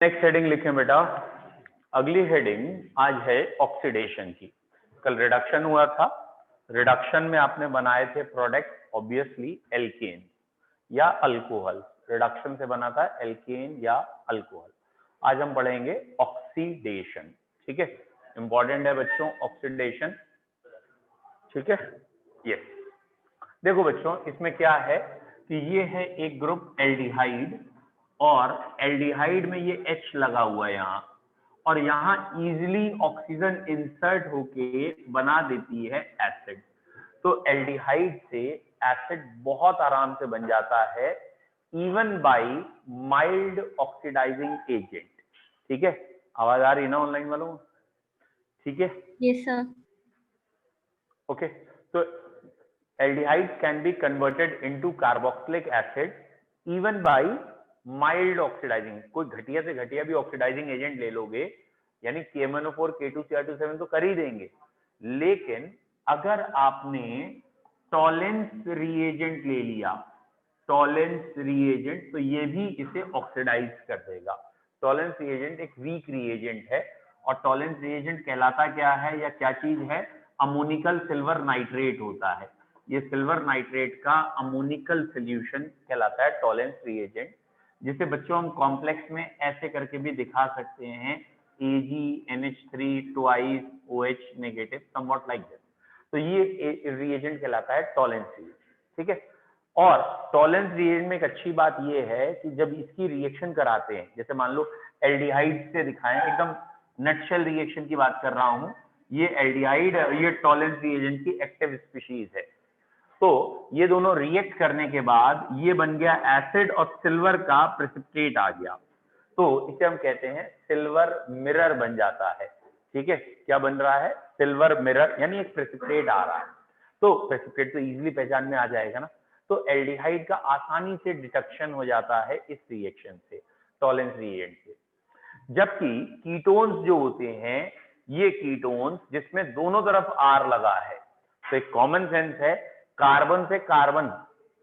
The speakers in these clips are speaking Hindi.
नेक्स्ट हेडिंग लिखें बेटा। अगली हेडिंग आज है ऑक्सीडेशन की। कल रिडक्शन हुआ था। रिडक्शन में आपने बनाए थे प्रोडक्ट ऑब्वियसली एल्केन या अल्कोहल। रिडक्शन से बना था एल्केन या अल्कोहल। आज हम पढ़ेंगे ऑक्सीडेशन। ठीक है, इंपॉर्टेंट है बच्चों ऑक्सीडेशन। ठीक है, यस। देखो बच्चों, इसमें क्या है कि ये है एक ग्रुप एल्डिहाइड, और एल्डिहाइड में ये H लगा हुआ है यहाँ, और यहाँ इजिली ऑक्सीजन इंसर्ट होके बना देती है एसिड। तो एल्डिहाइड से एसिड बहुत आराम से बन जाता है, even by mild oxidising agent. ठीक है, आवाज आ रही है ना ऑनलाइन वालों? ठीक है, यस सर। ओके। तो aldehydes can be converted into carboxylic acid even by mild oxidizing। कोई घटिया से घटिया भी ऑक्सीडाइजिंग एजेंट ले लोगे, यानी KMnO4 K2Cr2 तो कर ही देंगे, लेकिन अगर आपने टॉलेंस रिएजेंट ले लिया, टॉलेंस रिएजेंट, तो ये भी इसे ऑक्सीडाइज कर देगा। टॉलेंस रिएजेंट एक वीक रिएजेंट है, और टॉलेंस रिएजेंट कहलाता क्या है या क्या चीज है? अमोनिकल सिल्वर नाइट्रेट होता है। ये सिल्वर नाइट्रेट का अमोनिकल सोल्यूशन कहलाता है टॉलेंस रिएजेंट, जिसे बच्चों हम कॉम्प्लेक्स में ऐसे करके भी दिखा सकते हैं, AgNH3 twice OH negative, somewhat like this. तो ये रिएजेंट कहलाता है टॉलेंस रिएजेंट। ठीक है, और टॉलेंस रिएजेंट में एक अच्छी बात ये है कि जब इसकी रिएक्शन कराते हैं, जैसे मान लो एल्डिहाइड से दिखाएं, एकदम नटशेल रिएक्शन की बात कर रहा हूं, ये एल्डिहाइड, ये टॉलेंस रिएजेंट की एक्टिव स्पीशीज है। तो ये दोनों रिएक्ट करने के बाद ये बन गया एसिड, और सिल्वर का प्रेसिपिटेट आ गया, तो इसे हम कहते हैं सिल्वर मिरर बन जाता है। ठीक है, क्या बन रहा है? सिल्वर मिरर, यानी एक प्रेसिपिटेट आ रहा है। तो प्रेसिपिटेट तो इजीली पहचान में आ जाएगा ना। तो एल्डिहाइड का आसानी से डिटेक्शन हो जाता है इस रिएक्शन से, टॉलेंस रिएजेंट से। जबकि कीटोन्स जो होते हैं, ये कीटोन्स जिसमें दोनों तरफ R लगा है, तो एक कॉमन सेंस है, कार्बन से कार्बन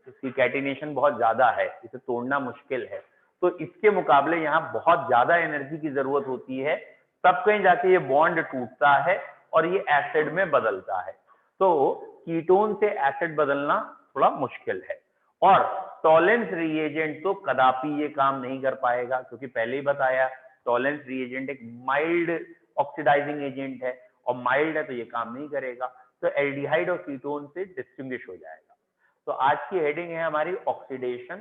इसकी कैटिनेशन बहुत ज्यादा है, इसे तोड़ना मुश्किल है, तो इसके मुकाबले यहाँ बहुत ज्यादा एनर्जी की जरूरत होती है, तब कहीं जाके ये बॉन्ड टूटता है और ये एसिड में बदलता है। तो कीटोन से एसिड बदलना थोड़ा मुश्किल है, और टॉलेंस रिएजेंट तो कदापि ये काम नहीं कर पाएगा, क्योंकि पहले ही बताया टॉलेंस रिएजेंट एक माइल्ड ऑक्सीडाइजिंग एजेंट है, और माइल्ड है तो ये काम नहीं करेगा। तो एल्डिहाइड और कीटोन से डिस्टिंग्विश हो जाएगा। तो आज की हेडिंग है हमारी ऑक्सीडेशन।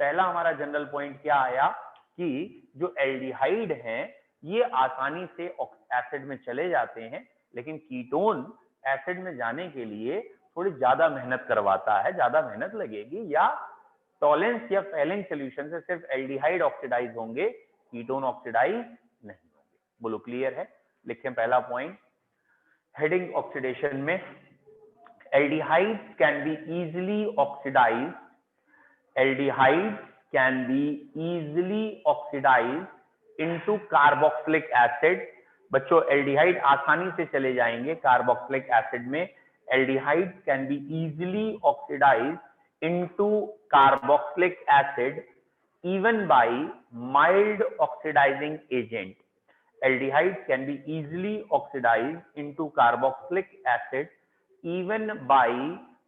पहला हमारा जनरल पॉइंट क्या आया कि जो एल्डिहाइड हैं ये आसानी से एसिड में चले जाते हैं, लेकिन कीटोन एसिड में जाने के लिए थोड़ी ज्यादा मेहनत करवाता है, ज्यादा मेहनत लगेगी, या टॉलेंस या फेलिंग सॉल्यूशन से सिर्फ एल्डिहाइड ऑक्सीडाइज होंगे, कीटोन ऑक्सीडाइज नहीं होंगे। बोलो क्लियर है? लिखें पहला पॉइंट हेडिंग ऑक्सीडेशन में, aldehydes can be easily oxidized, aldehydes can be easily oxidized into carboxylic acid। बच्चों एल्डिहाइड आसानी से चले जाएंगे कार्बोक्सिलिक एसिड में। aldehydes can be easily oxidized into carboxylic acid even by mild oxidizing agent। aldehydes can be easily oxidized into carboxylic acid even by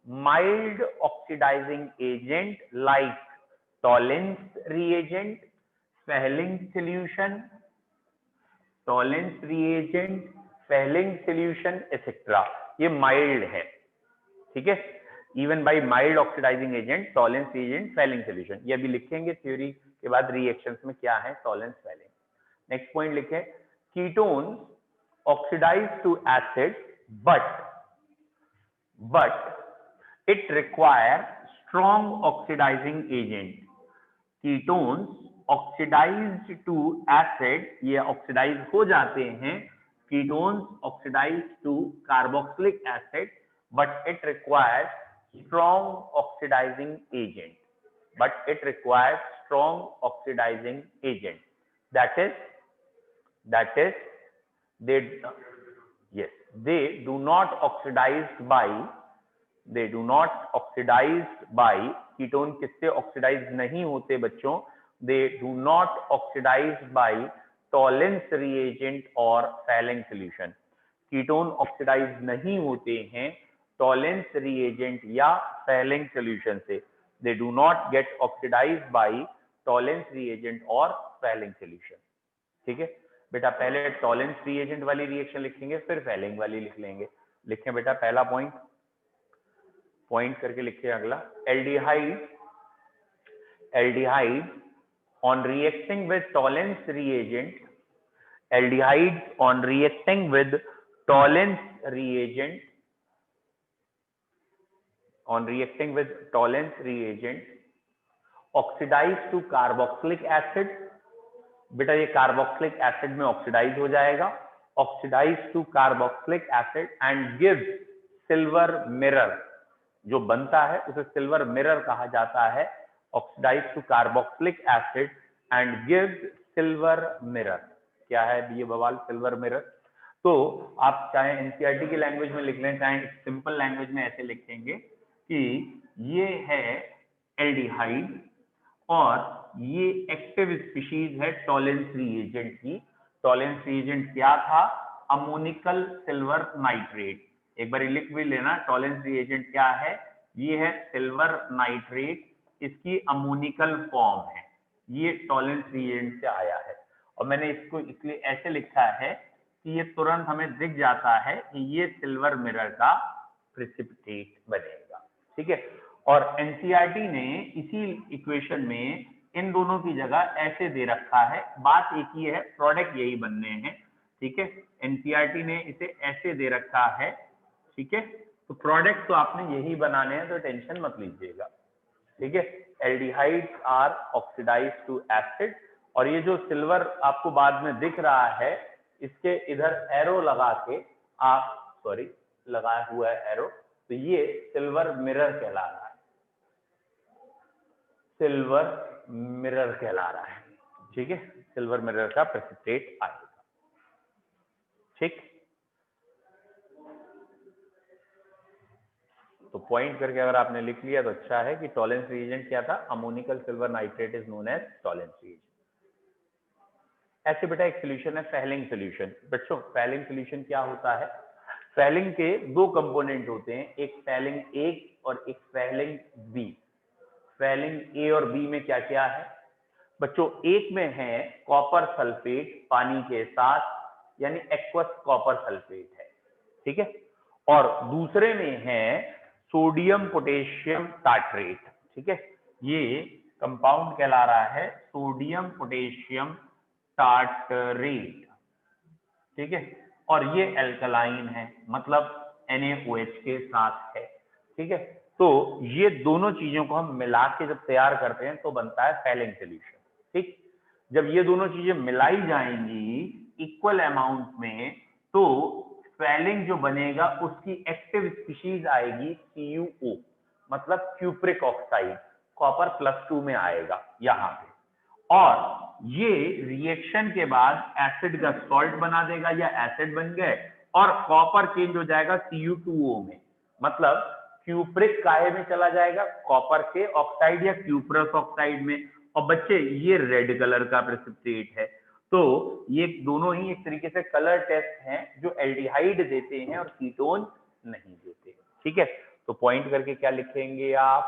mild oxidizing agent like Tollens reagent, Fehling solution, Tollens reagent, Fehling solution etc। ये माइल्ड है। ठीक है, even by mild oxidising agent, Tollens reagent, Fehling solution, ये अभी लिखेंगे थ्योरी के बाद रिएक्शंस में क्या है टॉलेंस फेलिंग। नेक्स्ट पॉइंट लिखे, ketones oxidise to acid but it requires strong oxidizing agent। Ketones oxidised to acid, ये ऑक्सीडाइज हो जाते हैं, ketones oxidise to carboxylic acid, but it requires strong oxidising agent, but it requires strong oxidizing agent, that is they do not oxidized by ketone किससे ऑक्सीडाइज नहीं होते बच्चों? they do not oxidize by Tollens reagent और फैलिंग solution. कीटोन ऑक्सीडाइज नहीं होते हैं टॉलेंस reagent या फैलिंग solution से. They do not get oxidized by Tollens reagent और फैलिंग solution. ठीक है बेटा, पहले टॉलेंस reagent वाली रिएक्शन लिखेंगे, फिर फैलिंग वाली लिख लेंगे. लिखें बेटा पहला पॉइंट करके लिखिए. अगला aldehyde on reacting with tolerance reagent, aldehydes on reacting with tolerance reagent oxidize to carboxylic acid. बेटा ये कार्बोक्सिलिक एसिड में ऑक्सीडाइज हो जाएगा. Oxidise to carboxylic acid and gives silver mirror. जो बनता है उसे सिल्वर मिरर कहा जाता है. Oxidise to carboxylic acid and gives silver mirror. क्या है ये बवाल सिल्वर मिरर? तो आप चाहे एनसीईआरटी की लैंग्वेज में लिख लें, चाहे सिंपल लैंग्वेज में ऐसे लिखेंगे कि ये है एल्डिहाइड और ये एक्टिव स्पीशीज है टॉलेंस रिएजेंट की. टॉलेंस रिएजेंट क्या था? Ammoniacal silver nitrate. एक बार लिख भी लेना, टॉलेंस रिएजेंट क्या है? ये है सिल्वर नाइट्रेट. इसकी अमोनिकल फॉर्म है. ये टॉलेंस रिएजेंट से आया है और मैंने इसको इसलिए ऐसे लिखा है कि ये तुरंत हमें दिख जाता है कि ये सिल्वर मिरर का प्रेसिपिटेट बनेगा. ठीक है. और एनसीईआरटी ने इसी इक्वेशन में इन दोनों की जगह ऐसे दे रखा है. बात एक ही है, प्रोडक्ट यही बनने हैं. ठीक है. एनसीईआरटी ने इसे ऐसे दे रखा है. ठीक है. तो प्रोडक्ट तो आपने यही बनाने हैं, तो टेंशन मत लीजिएगा. ठीक है. Aldehydes are oxidised to acid. और ये जो सिल्वर आपको बाद में दिख रहा है, इसके इधर एरो लगा के आप लगाया हुआ है एरो, तो ये सिल्वर मिरर कहला रहा है. सिल्वर मिरर कहला रहा है. ठीक है. सिल्वर मिरर का प्रेसिपिटेट आएगा. ठीक. तो पॉइंट करके अगर आपने लिख लिया तो अच्छा है कि टॉलेंस रिएजेंट क्या था? Ammoniacal silver nitrate is known as Tollens reagent. ऐसे बेटा एक सोल्यूशन है फैलिंग सोल्यूशन. बच्चों फैलिंग सोल्यूशन क्या होता है? फैलिंग के दो कंपोनेंट होते हैं, एक फैलिंग ए और एक फैलिंग बी. फैलिंग ए और बी में क्या क्या है बच्चों? एक में है कॉपर सल्फेट पानी के साथ, यानी एक्वस कॉपर सल्फेट है. ठीक है. और दूसरे में है सोडियम पोटेशियम टार्ट्रेट. ठीक है. ये कंपाउंड कहला रहा है सोडियम पोटेशियम टार्टरेट. ठीक है. और ये एल्कलाइन है, मतलब NaOH के साथ है. ठीक है. तो ये दोनों चीजों को हम मिला के जब तैयार करते हैं तो बनता है फैलिंग सोल्यूशन. ठीक. जब ये दोनों चीजें मिलाई जाएंगी इक्वल अमाउंट में, तो फैलिंग जो बनेगा उसकी एक्टिव स्पीशीज आएगी CuO, मतलब क्यूप्रिक ऑक्साइड. कॉपर +2 में आएगा यहाँ पे. और ये रिएक्शन के बाद एसिड का सॉल्ट बना देगा या एसिड बन गए, और कॉपर चेंज हो जाएगा Cu2O में, मतलब क्यूप्रिक काहे में चला जाएगा? कॉपर के ऑक्साइड या क्यूप्रस ऑक्साइड में. और बच्चे ये रेड कलर का प्रेसिपिटेट है. तो ये दोनों ही एक तरीके से कलर टेस्ट हैं जो एल्डिहाइड देते हैं और कीटोन नहीं देते. ठीक है. तो पॉइंट करके क्या लिखेंगे आप?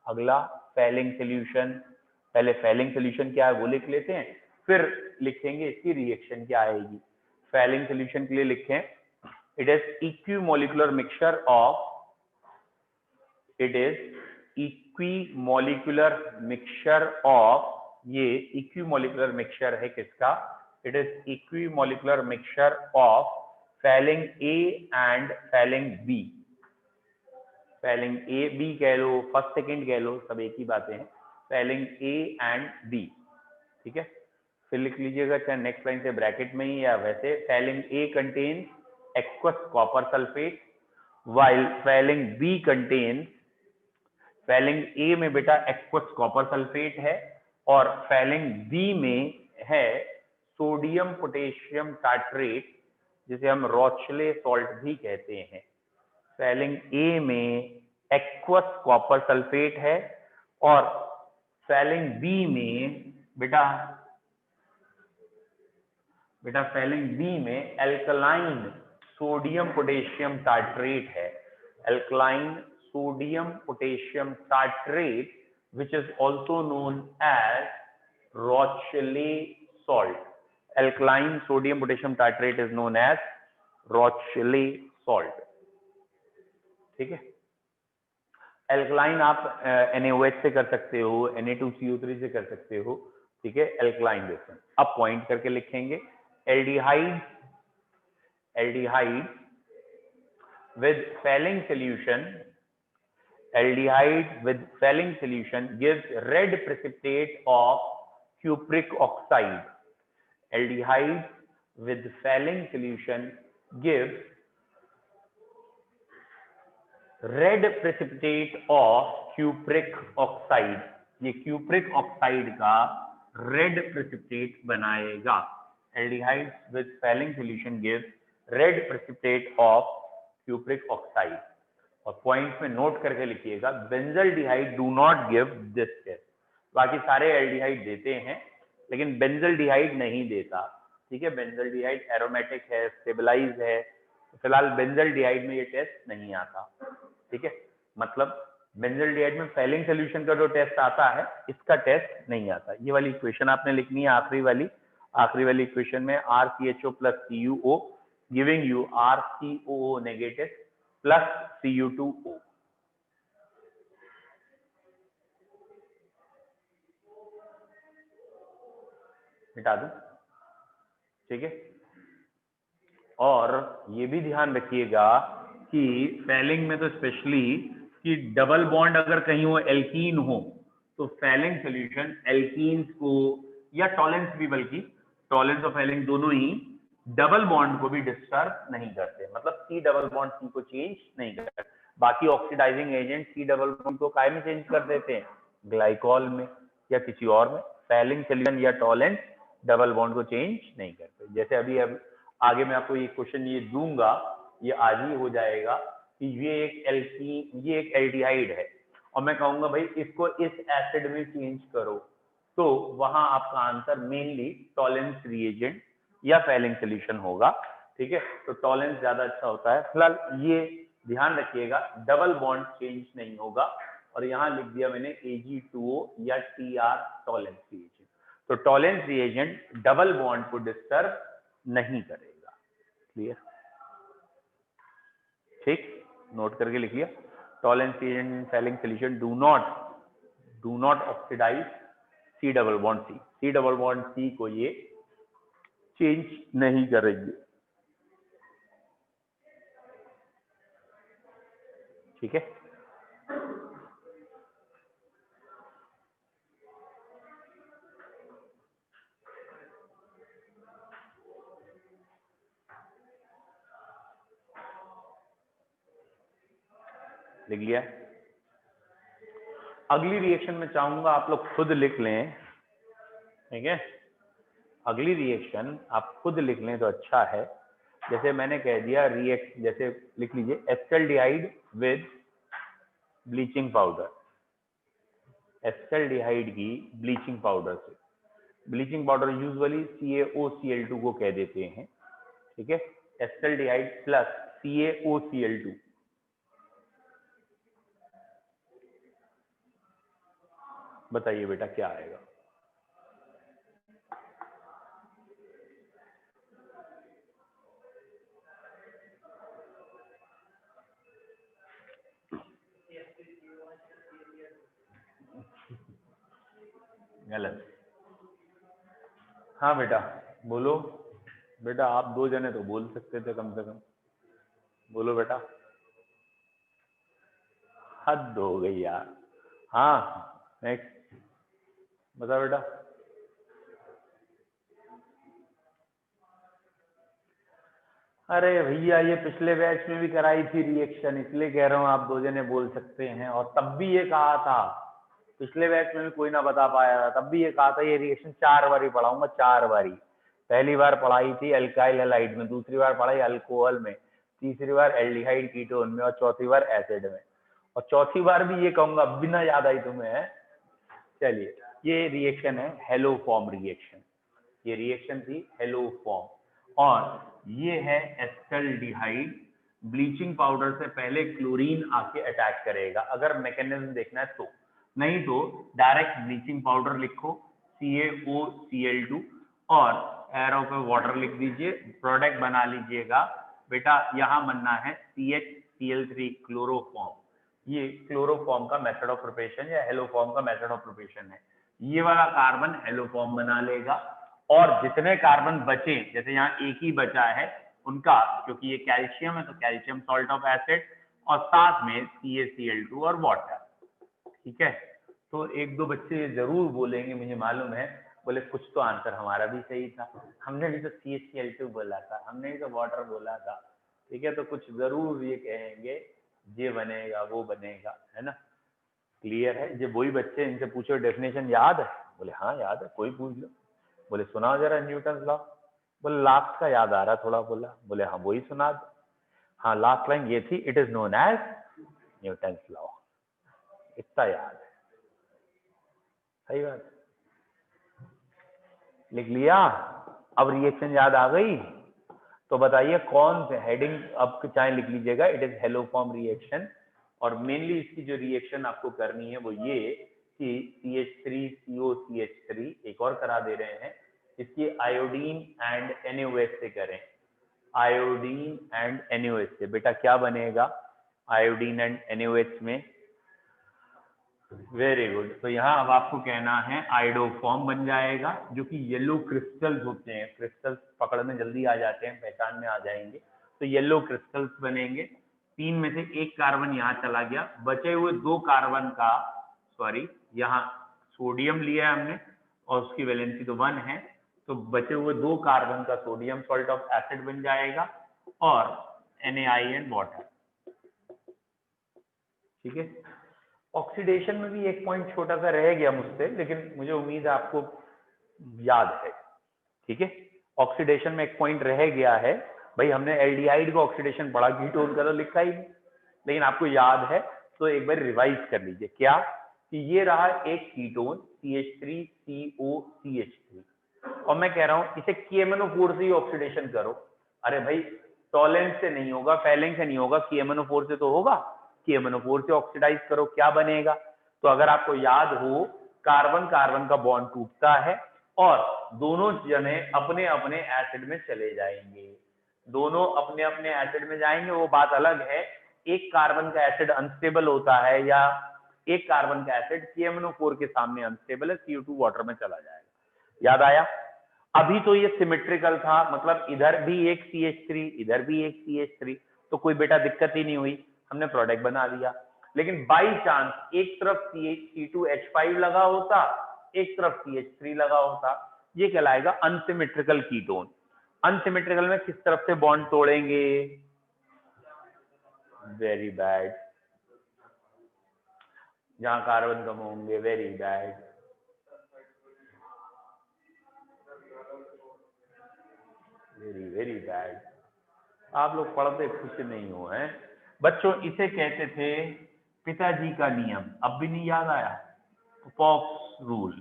अगला फैलिंग सोल्यूशन. पहले फैलिंग सोल्यूशन क्या है वो लिख लेते हैं, फिर लिखेंगे इसकी रिएक्शन क्या आएगी. फैलिंग सोल्यूशन के लिए लिखें it is equimolecular mixture of ये इक्विमोलिकुलर मिक्सचर है किसका? It is equimolecular mixture of Fehling A and Fehling B. Fehling A B कह लो, फर्स्ट सेकेंड कह लो, सब एक ही बातें हैं. Fehling A and B. ठीक है. फिर लिख लीजिएगा चाहे नेक्स्ट लाइन से ब्रैकेट में ही या वैसे. Fehling A contains aqueous copper sulphate while Fehling B contains. Fehling A में बेटा एक्वस कॉपर सल्फेट है और फैलिंग बी में है सोडियम पोटेशियम टार्ट्रेट, जिसे हम रॉचले सॉल्ट भी कहते हैं. फैलिंग ए में एक्वस कॉपर सल्फेट है और फैलिंग बी में बेटा बेटा स्पेलिंग बी में एल्कलाइन सोडियम पोटेशियम टार्ट्रेट है, alkaline sodium potassium tartrate which is also known as Rochelle salt. Alkaline sodium potassium tartrate is known as Rochelle salt. ठीक है, एल्कलाइन आप NaOH से कर सकते हो, Na2CO3 से कर सकते हो, ठीक है, एल्कलाइन बेसन। अब पॉइंट करके लिखेंगे aldehyde with Fehling solution, aldehyde with Fehling solution gives red precipitate of cupric oxide. Aldehyde with Fehling solution gives red precipitate of cupric oxide. ये cupric oxide का red precipitate बनाएगा। Aldehyde with Fehling solution gives red precipitate of cupric oxide. और पॉइंट में नोट करके लिखिएगा benzaldehyde do not give this test. बाकी सारे एल्डिहाइड देते हैं लेकिन बेंजल्डिहाइड नहीं देता, ठीक है, बेंजल्डिहाइड एरोमेटिक है, स्टेबलाइज है, फिलहाल बेंजल्डिहाइड में ये टेस्ट नहीं आता, ठीक है, मतलब बेंजल्डिहाइड में फेलिंग सोल्यूशन का जो टेस्ट आता है इसका टेस्ट नहीं आता। ये वाली इक्वेशन आपने लिखनी है, आखिरी वाली इक्वेशन में RCHO plus CuO giving you RCOO negative plus Cu2O। मिटा दूं, ठीक है, और ये भी ध्यान रखिएगा कि फेलिंग में तो स्पेशली कि डबल बॉन्ड अगर कहीं वो एल्कीन हो तो फेलिंग सॉल्यूशन एल्कीन्स को या टॉलेंस भी, बल्कि टॉलेंस और फेलिंग दोनों ही डबल बॉन्ड को भी डिस्टर्ब नहीं करते, मतलब C डबल बॉन्ड C को चेंज नहीं करते। बाकी oxidising agent C double bond को काय में चेंज कर देते हैं, ग्लाइकॉल में या किसी और में। फेलिंग सॉल्यूशन या टॉलेंस डबल बॉन्ड को चेंज नहीं करते। जैसे अभी आगे मैं आपको ये क्वेश्चन ये दूंगा, ये आज ही हो जाएगा कि ये एक एल्डिहाइड है और मैं कहूंगा भाई इसको इस एसिड में चेंज करो, तो वहां आपका आंसर मेनली टॉलेंस रिएजेंट या फेलिंग सॉल्यूशन होगा, ठीक है, तो टॉलेंस ज्यादा अच्छा होता है। फिलहाल ये ध्यान रखिएगा डबल बॉन्ड चेंज नहीं होगा, और यहाँ लिख दिया मैंने Ag2O या Tr टॉलेंस रिएजेंट, तो टॉलेंस रिएजेंट डबल बॉन्ड को डिस्टर्ब नहीं करेगा। क्लियर, ठीक, नोट करके लिख लिया, Tollens reagent in Fehling solution do not oxidise C double bond C को ये चेंज नहीं करेंगे, ठीक है। लिख लिया। अगली रिएक्शन में चाहूंगा आप लोग खुद लिख लें, ठीक है, अगली रिएक्शन आप खुद लिख लें तो अच्छा है। जैसे मैंने कह दिया रिएक्ट, जैसे लिख लीजिए acetaldehyde with bleaching powder, acetaldehyde की ब्लीचिंग पाउडर से, ब्लीचिंग पाउडर यूजुअली CaOCl2 को कह देते हैं, ठीक है, एसिटाल्डिहाइड प्लस CaOCl2, बताइए बेटा क्या आएगा। गलत। हाँ बेटा बोलो, बेटा आप दो जने तो बोल सकते थे कम से कम, बोलो बेटा। हद हो गई यार। हाँ नेक्स्ट बता बेटा। अरे भैया ये पिछले बैच में भी कराई थी रिएक्शन, इसलिए कह रहा हूँ आप दो जने बोल सकते हैं, और तब भी ये कहा था, पिछले बैच में भी कोई ना बता पाया था, तब भी ये कहा था ये रिएक्शन 4 बारी पढ़ाऊंगा, 4 बारी। पहली बार पढ़ाई थी अल्काइल हैलाइड में, दूसरी बार पढ़ाई अल्कोहल में, तीसरी बार एल्डिहाइड कीटोन में, और चौथी बार एसिड में, और चौथी बार भी ये कहूंगा अब भी ना याद आई तुम्हें। चलिए ये रिएक्शन है हेलोफॉर्म रिएक्शन, ये रिएक्शन थी हेलोफॉर्म। और ये है एस्टल्डिहाइड, ब्लीचिंग पाउडर से पहले क्लोरीन आके अटैच करेगा, अगर मैकेनिज्म देखना है तो, नहीं तो डायरेक्ट ब्लीचिंग पाउडर लिखो CaOCl2 और एरो पे वाटर लिख दीजिए, प्रोडक्ट बना लीजिएगा बेटा। यहाँ बनना है CHCl3 क्लोरोफॉर्म, ये क्लोरोफॉर्म का मेथड ऑफ प्रिपरेशन या हेलोफॉर्म का मेथड ऑफ प्रिपरेशन है। ये वाला कार्बन हेलोफॉर्म बना लेगा और जितने कार्बन बचे, जैसे यहाँ एक ही बचा है उनका, क्योंकि ये कैल्शियम है तो कैल्शियम सॉल्ट ऑफ एसिड और साथ में CaCl2 और वाटर, ठीक है। तो एक दो बच्चे जरूर बोलेंगे, मुझे मालूम है, बोले कुछ तो आंसर हमारा भी सही था, हमने भी तो CaCl2 बोला था, हमने भी तो वाटर बोला था, ठीक है। तो कुछ जरूर ये कहेंगे ये बनेगा वो बनेगा, है ना। क्लियर है। जो वही बच्चे, इनसे पूछो डेफिनेशन याद है, बोले हाँ याद है, कोई पूछ लो, बोले सुनाओ जरा न्यूटन लॉ, बोले लास्ट का याद आ रहा थोड़ा, बोला, बोले हाँ वही सुना दो। हाँ लास्ट लाइन ये थी, it is known as Newton law, इतना याद है, सही बात, लिख लिया। अब रिएक्शन याद आ गई, तो बताइए कौन से हेडिंग, अब चाहे लिख लीजिएगा, इट इज हेलोफॉर्म रिएक्शन। और मेनली इसकी जो रिएक्शन आपको करनी है वो ये कि CH3COCH3 एक और करा दे रहे हैं, इसकी आयोडीन एंड NaOH से करें, आयोडीन एंड NaOH से। बेटा क्या बनेगा आयोडीन एंड NaOH में? Very good. तो यहाँ अब आपको कहना है आइडोफॉर्म बन जाएगा, जो कि येलो क्रिस्टल्स होते हैं, क्रिस्टल्स पकड़ में जल्दी आ जाते हैं, पहचान में आ जाएंगे, तो येलो क्रिस्टल्स बनेंगे। तीन में से एक कार्बन यहाँ चला गया, बचे हुए दो कार्बन का, सॉरी यहाँ सोडियम लिया है हमने और उसकी वैलेंसी तो 1 है, तो बचे हुए दो कार्बन का सोडियम सॉल्ट ऑफ एसिड बन जाएगा और NaI एंड वाटर, ठीक है। ऑक्सीडेशन में भी एक पॉइंट छोटा सा रह गया मुझसे, लेकिन मुझे उम्मीद है आपको याद है, ठीक है। ऑक्सीडेशन में एक पॉइंट रह गया है, भाई हमने एल्डिहाइड का ऑक्सीडेशन पढ़ा, कीटोन का तो लिखा ही नहीं, लेकिन आपको याद है तो एक बार रिवाइज कर लीजिए। क्या कि ये रहा एक कीटोन CH3COCH3 और मैं कह रहा हूं इसे KMnO4 से ही ऑक्सीडेशन करो। अरे भाई टॉलेंट से नहीं होगा, फैलेंग से नहीं होगा, KMnO4 से तो होगा, KMnO4 से ऑक्सीडाइज करो, क्या बनेगा? तो अगर आपको याद हो, कार्बन कार्बन का बॉन्ड टूटता है और दोनों जने अपने अपने एसिड में चले जाएंगे, दोनों अपने अपने एसिड में जाएंगे, वो बात अलग है। एक कार्बन का एसिड अनस्टेबल होता है या एक कार्बन का एसिड KMnO4 के सामने अनस्टेबल है, CO2 वाटर में चला जाएगा। याद आया? अभी तो ये सिमेट्रिकल था, मतलब इधर भी एक CH3 इधर भी एक CH3, तो कोई बेटा दिक्कत ही नहीं हुई, हमने प्रोडक्ट बना लिया। लेकिन बाई चांस एक तरफ C2H5 लगा होता, एक तरफ CH3 लगा होता, ये कहलाएगा अनसिमेट्रिकल कीटोन। अनसिमेट्रिकल में किस तरफ से बॉन्ड तोड़ेंगे? वेरी बैड, जहां कार्बन कम होंगे, very bad, very very bad. आप लोग पढ़ते कुछ नहीं हो हैं बच्चों। इसे कहते थे पिताजी का नियम, अब भी नहीं याद आया? पॉप्स रूल,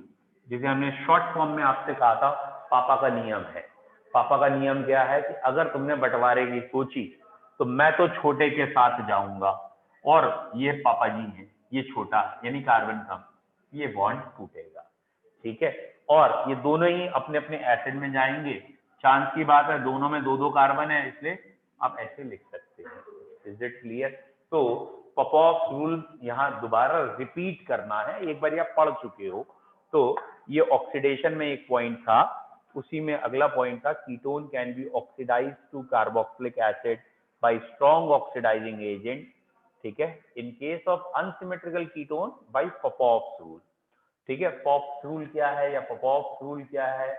जिसे हमने शॉर्ट फॉर्म में आपसे कहा था पापा का नियम है। पापा का नियम क्या है कि अगर तुमने बंटवारे की सोची तो मैं तो छोटे के साथ जाऊंगा और ये पापा जी हैं, ये छोटा यानी कार्बन कम, ये बॉन्ड टूटेगा, ठीक है। और ये दोनों ही अपने अपने एसिड में जाएंगे, चांस की बात है, दोनों में दो दो कार्बन है, इसलिए आप ऐसे लिख सकते हैं। Is it clear? तो पॉपॉफ्स रूल यहाँ दोबारा रिपीट करना है, एक बार आप पढ़ चुके हो। तो ये ऑक्सीडेशन में एक पॉइंट था, उसी में अगला पॉइंट था ketone can be oxidise to carboxylic acid by strong oxidising agent, ठीक है, in case of unsymmetrical ketone by Popoff's rule, ठीक है। पॉप्स रूल क्या है या पॉपॉफ्स रूल क्या है?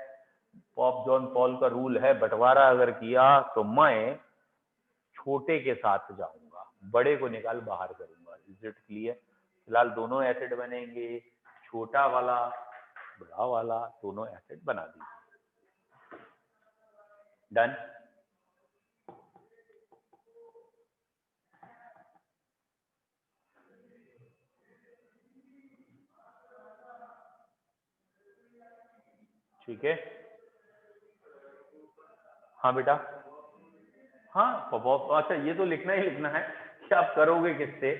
पॉप जॉन पॉल का रूल है, बंटवारा अगर किया तो मैं छोटे के साथ जाऊंगा, बड़े को निकाल बाहर करूंगा। Is it clear? फिलहाल दोनों एसिड बनेंगे, छोटा वाला बड़ा वाला, दोनों एसिड बना दीजिए। डन? ठीक है। हाँ बेटा, हाँ अच्छा ये तो लिखना ही लिखना है कि आप करोगे किससे,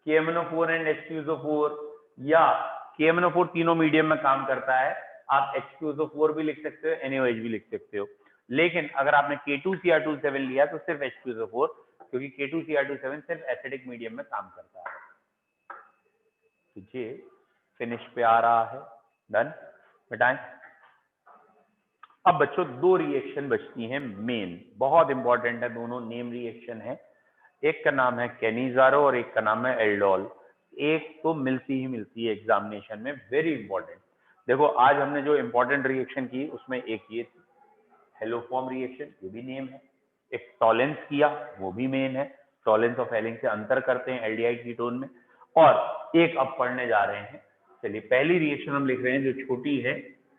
KMnO4 एंड H2SO4 या KMnO4 तीनों मीडियम में काम करता है। आप H2SO4 भी लिख सकते हो, NaOH भी लिख सकते हो, लेकिन अगर आपने K2Cr27 लिया तो सिर्फ H2SO4, क्योंकि K2Cr27 सिर्फ एसिडिक मीडियम में काम करता है। तो ये फिनिश पे आ रहा है, डन बेटाएं। अब बच्चों दो रिएक्शन बचती हैं मेन, बहुत इंपॉर्टेंट है, दोनों नेम रिएक्शन है। एक का नाम है कैनिजारो और एक का नाम है एल्डोल। एक तो मिलती ही है एग्जामिनेशन में, वेरी इंपॉर्टेंट। देखो आज हमने जो इंपॉर्टेंट रिएक्शन की उसमें एक ये थी हेलोफॉर्म रिएक्शन, ये भी नेम है। एक टॉलेंस किया, वो भी मेन है, टॉलेंस और फेलिंग से अंतर करते हैं एल्डिहाइड कीटोन में। और एक अब पढ़ने जा रहे हैं, चलिए पहली रिएक्शन हम लिख रहे हैं जो छोटी है,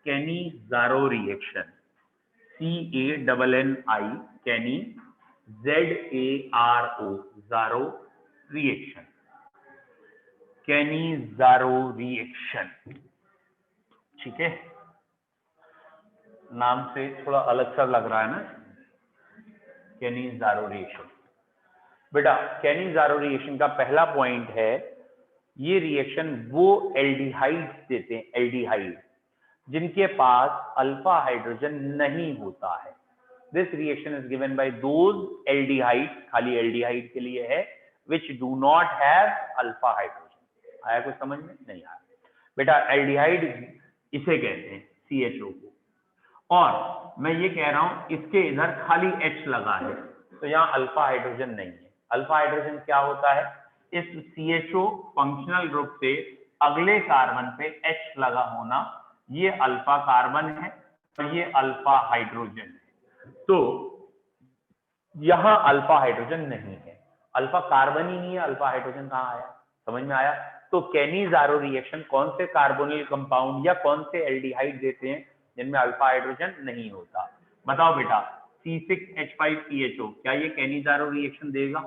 कैनिजारो रिएक्शन, CANNI, कैनी, ZARO, ज़ारो रिएक्शन, कैनिजारो रिएक्शन। ठीक है, नाम से थोड़ा अलग सा लग रहा है ना, कैनिजारो रिएक्शन। बेटा कैनिजारो रिएक्शन का पहला पॉइंट है, ये रिएक्शन वो एल्डिहाइड्स देते हैं, एल्डिहाइड जिनके पास अल्फा हाइड्रोजन नहीं होता है। This reaction is given by those aldehyde, खाली एल्डिहाइड के लिए है, which do not have alpha hydrogen. आया कुछ समझ में? नहीं आया बेटा। एल्डिहाइड इसे कहते हैं CHO को, और मैं ये कह रहा हूं इसके इधर खाली H लगा है, तो यहाँ अल्फा हाइड्रोजन नहीं है। अल्फा हाइड्रोजन क्या होता है, इस CHO फंक्शनल ग्रुप से अगले कार्बन पे H लगा होना, ये अल्फा कार्बन है और ये अल्फा हाइड्रोजन है। तो यहां अल्फा हाइड्रोजन नहीं है, अल्फा कार्बन ही नहीं है, अल्फा हाइड्रोजन कहां आया? समझ में आया? तो कैनिजारो रिएक्शन कौन से कार्बोनिल कंपाउंड या कौन से एल्डिहाइड देते हैं जिनमें अल्फा हाइड्रोजन नहीं होता? बताओ बेटा, C6H5PHO क्या ये कैनिजारो रिएक्शन देगा?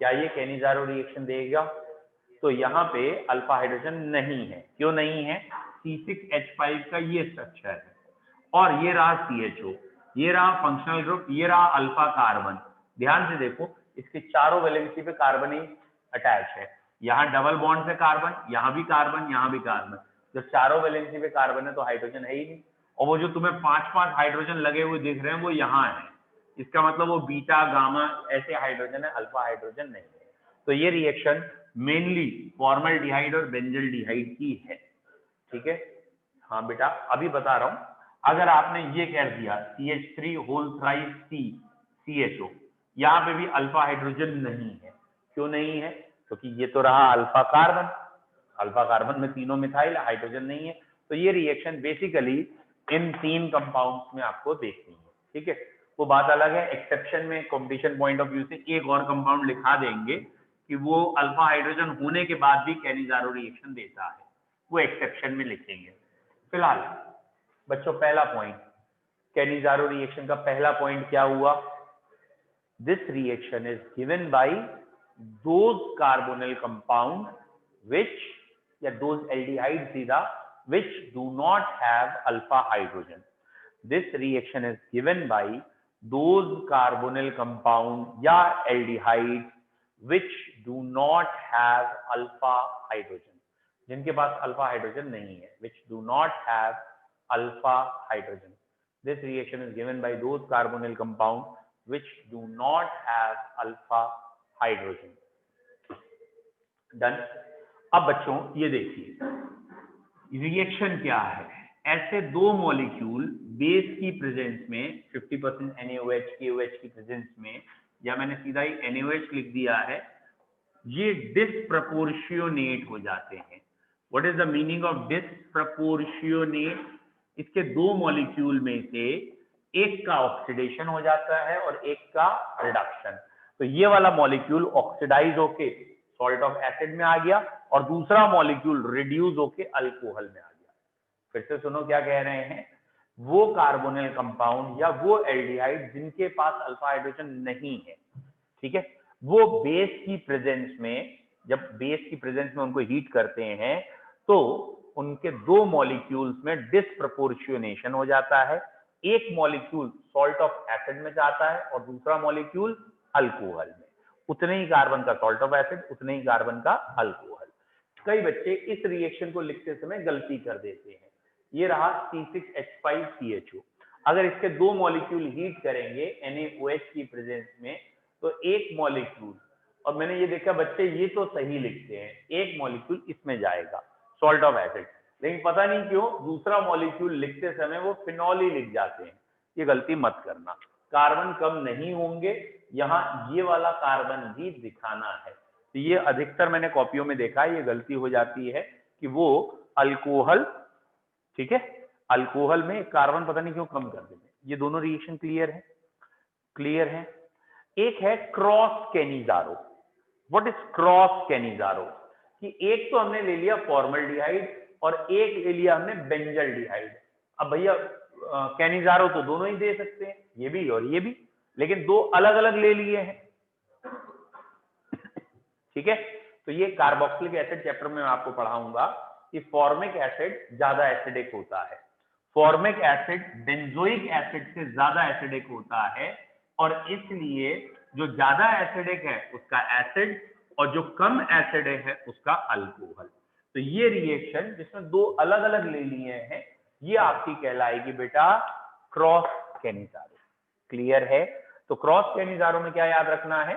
क्या ये कैनिजारो रिएक्शन देगा? तो यहाँ पे अल्फा हाइड्रोजन नहीं है। क्यों नहीं है? C6H5 का ये स्ट्रक्चर है और ये रहा CHO, ये रहा फंक्शनल ग्रुप, ये रहा अल्फा कार्बन। ध्यान से देखो, इसके चारों वैलेंसी पे कार्बन ही अटैच है। यहाँ डबल बॉन्ड से कार्बन, यहाँ भी कार्बन, यहाँ भी कार्बन। जब चारों वैलेंसी पे कार्बन है तो हाइड्रोजन है ही नहीं, और वो जो तुम्हें 5-5 हाइड्रोजन लगे हुए दिख रहे हैं वो यहाँ है। इसका मतलब वो बीटा गामा ऐसे हाइड्रोजन है, अल्फा हाइड्रोजन नहीं है। तो ये रिएक्शन मेनली फॉर्मल्डिहाइड और बेंजल्डिहाइड की है। ठीक है, हाँ बेटा अभी बता रहा हूं। अगर आपने ये कह दिया CH3 whole thrice C CHO, यहाँ पे भी अल्फा हाइड्रोजन नहीं है। क्यों नहीं है? क्योंकि ये तो रहा अल्फा कार्बन, अल्फा कार्बन में तीनों मिथाइल, हाइड्रोजन नहीं है। तो ये रिएक्शन बेसिकली इन तीन कंपाउंड्स में आपको देखनी है। ठीक है, वो बात अलग है, एक्सेप्शन में कॉम्पिटिशन पॉइंट ऑफ व्यू से एक और कंपाउंड लिखा देंगे कि वो अल्फा हाइड्रोजन होने के बाद भी कैनिजारो रिएक्शन देता है, वो एक्सेप्शन में लिखेंगे। फिलहाल बच्चों पहला पॉइंट, कैनिजारो रिएक्शन का पहला पॉइंट क्या हुआ? This reaction is given by those carbonyl compound which या those aldehydes सीधा which do not have alpha hydrogen. This reaction is given by those carbonyl compound या aldehydes which do not have alpha hydrogen, जिनके पास अल्फा हाइड्रोजन नहीं है, which do not have alpha hydrogen. This reaction is given by those carbonyl compound which do not have alpha hydrogen. Done. अब बच्चों ये देखिए रिएक्शन क्या है। ऐसे दो मॉलिक्यूल बेस की प्रेजेंस में 50% NaOH KOH की प्रेजेंस में, या मैंने सीधा ही NaOH लिख दिया है, ये डिसप्रपोर्शियोनेट हो जाते हैं। What is the meaning of disproportionate? इसके दो मॉलिक्यूल में से एक का ऑक्सीडेशन हो जाता है और एक का रिडक्शन। तो ये वाला मॉलिक्यूल ऑक्सीडाइज होके सॉल्ट ऑफ एसिड में आ गया और दूसरा मॉलिक्यूल रिड्यूस होके अल्कोहल में आ गया। फिर से सुनो क्या कह रहे हैं, वो कार्बोनिल कंपाउंड या वो एल्डिहाइड जिनके पास अल्फा हाइड्रोजन नहीं है, ठीक है, वो बेस की प्रेजेंस में, जब बेस की प्रेजेंस में उनको हीट करते हैं तो उनके दो मॉलिक्यूल्स में डिसप्रपोर्शनेशन हो जाता है। एक मॉलिक्यूल सॉल्ट ऑफ एसिड में जाता है और दूसरा मॉलिक्यूल अल्कोहल में। उतने ही कार्बन का सॉल्ट ऑफ एसिड, उतने ही कार्बन का अल्कोहल। कई बच्चे इस रिएक्शन को लिखते समय गलती कर देते हैं। ये रहा C6H5CHO। अगर इसके दो मॉलिक्यूल हीट करेंगे NaOH की प्रेजेंस में तो एक मॉलिक्यूल, और मैंने ये देखा बच्चे ये तो सही लिखते हैं, एक मॉलिक्यूल इसमें जाएगा सॉल्ट ऑफ एसिड, लेकिन पता नहीं क्यों दूसरा मॉलिक्यूल लिखते समय वो फिनॉल ही लिख जाते हैं। ये गलती मत करना। कार्बन कम नहीं होंगे, यहाँ ये वाला कार्बन भी दिखाना है। तो ये अधिकतर मैंने कॉपियों में देखा है, ये गलती हो जाती है कि वो अल्कोहल, ठीक है, अल्कोहल में कार्बन पता नहीं क्यों कम कर देते हैं। ये दोनों रिएक्शन क्लियर है? क्लियर है। एक है cross Cannizzaro. What is cross Cannizzaro? कि एक तो हमने ले लिया फॉर्मल्डिहाइड और एक ले लिया हमने बेंजल्डिहाइड। अब भैया कैनिजारो तो दोनों ही दे सकते हैं, ये भी और ये भी, लेकिन दो अलग अलग ले लिए हैं, ठीक है। तो ये कार्बोक्सिलिक एसिड चैप्टर में मैं आपको पढ़ाऊंगा कि फॉर्मिक एसिड ज्यादा एसिडिक होता है। फॉर्मिक एसिड बेंजोइक एसिड से ज्यादा एसिडिक होता है, और इसलिए जो ज्यादा एसिडिक है उसका एसिड और जो कम एसिडिक है उसका अल्कोहल। तो ये रिएक्शन जिसमें दो अलग अलग ले लिए हैं, ये आपकी कहलाएगी बेटा क्रॉस कैनिजारो। क्लियर है? तो क्रॉस कैनिजारो में क्या याद रखना है,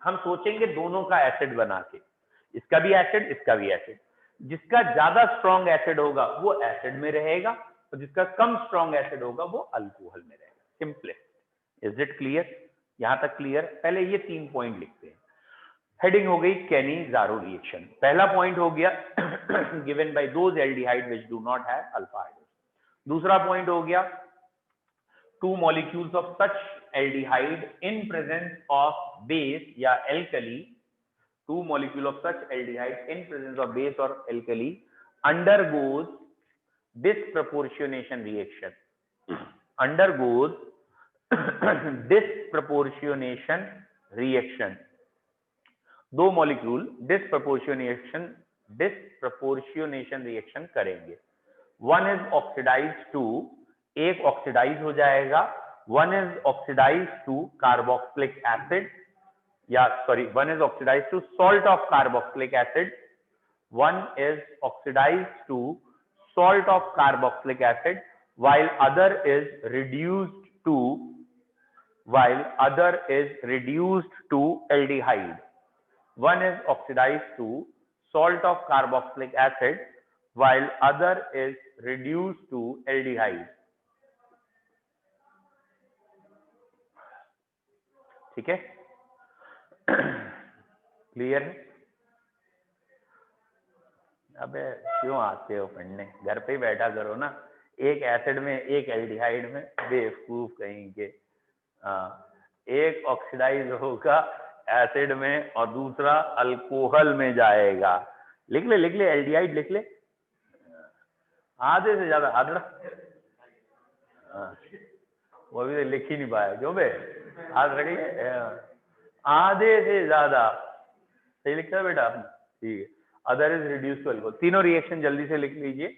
हम सोचेंगे दोनों का एसिड बना के, इसका भी एसिड इसका भी एसिड। जिसका ज्यादा स्ट्रॉन्ग एसिड होगा वो एसिड में रहेगा और जिसका कम स्ट्रॉन्ग एसिड होगा वो अल्कोहल में रहेगा। सिंपलेस्ट। Is it clear? यहां तक क्लियर? पहले ये 3 पॉइंट लिखते हैं। हेडिंग हो गई कैनिजारो रिएक्शन। पहला पॉइंट हो गया given by those aldehyde which do not have alpha hydrogen. दूसरा पॉइंट हो गया two molecules of such aldehyde in presence of base या alkali, two molecule of such aldehyde in presence of base or alkali undergoes disproportionation reaction, undergoes disproportionation reaction। दो मॉलिक्यूल डिसप्रपोर्शनेशन रिएक्शन करेंगे। वन इज ऑक्सीडाइज टू, एक ऑक्सीडाइज हो जाएगा, one is oxidise to carboxylic acid, या sorry one is oxidise to salt of carboxylic acid, one is oxidise to salt of carboxylic acid, while other is reduced to aldehyde। One is oxidized to salt of carboxylic acid while other is reduced to aldehyde। ठीक है? क्लियर है? अबे क्यों आते हो पढ़ने, घर पे ही बैठा करो ना। एक एसिड में एक एल्डिहाइड में, बेवकूफ कहीं के। एक ऑक्सीडाइज होगा एसिड में और दूसरा अल्कोहल में जाएगा। लिख ले एल्डिहाइड लिख ले, आधे से ज्यादा आधा। वो अभी लिख ही नहीं पाया क्यों बे, हाथ रख ले। आधे से ज्यादा सही लिखता है बेटा आपने, ठीक है। Other is reduce to alcohol. तीनों रिएक्शन जल्दी से लिख लीजिए।